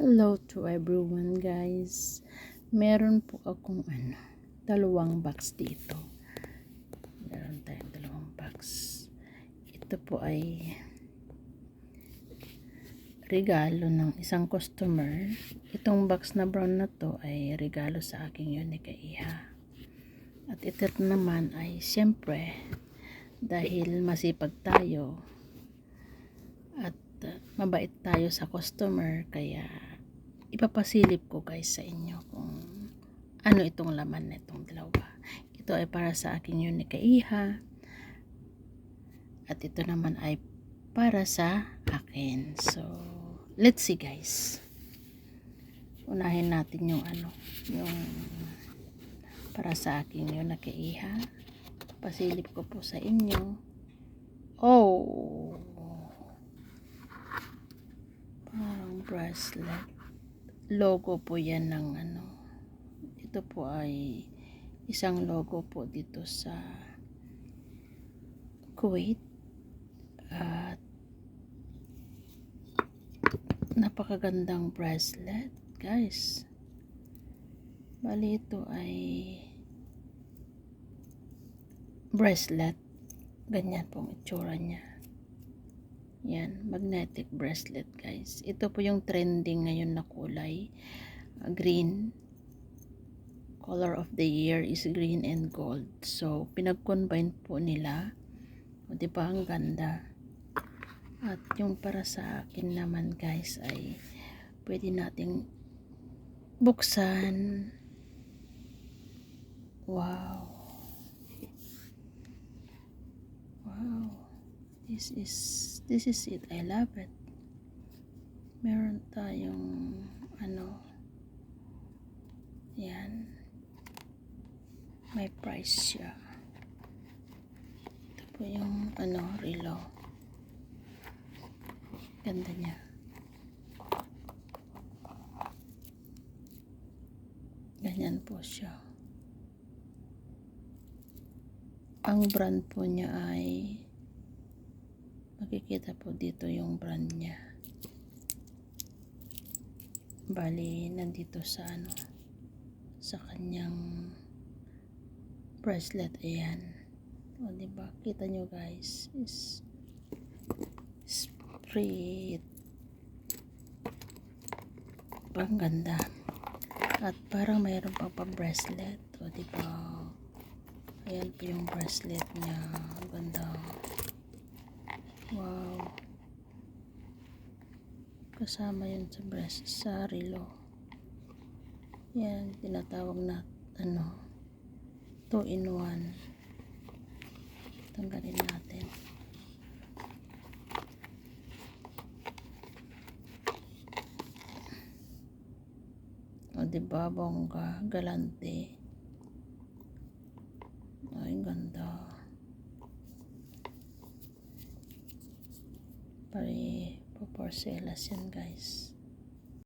Hello to everyone guys. Meron po akong dalawang box dito. Meron tayong dalawang box. Ito po ay regalo ng isang customer. Itong box na brown na to ay regalo sa aking Unique Iha. At ito naman ay siyempre dahil masipag tayo at mabait tayo sa customer, kaya ipapasilip ko guys sa inyo kung ano itong laman na itong dalawa. Ito ay para sa aking Unique Iha at ito naman ay para sa akin. So let's see guys. Unahin natin yung yung para sa aking Unique Iha. Pasilip ko po sa inyo. Oh, parang bracelet. Logo po yan ng ito po ay isang logo po dito sa Kuwait. At napakagandang bracelet guys. Bali ito ay bracelet, ganyan pong itsura niya. Yan, magnetic bracelet guys. Ito po yung trending ngayon na kulay, green. Color of the year is green and gold. So pinag-combine po nila. O diba ang ganda. At yung para sa akin naman guys ay pwede nating buksan. Wow. Wow. This is it. I love it. Meron tayong yan. May price siya. Ito po yung relo. Ganda niya. Ganyan po siya. Ang brand po niya ay makikita po dito yung brand niya. Bali nandito sa sa kanyang bracelet. Ayan. O diba? Kita nyo guys. Is pretty. Pang ganda. At parang mayroon pa bracelet. O diba? Ayan po yung bracelet niya. Ganda. Wow. Kasama yun sa relo. Yan, tinatawag na 2-in-1. Tanggalin natin. O diba, bongga, galante. Ay, ganda. Pare, porcelas yan guys.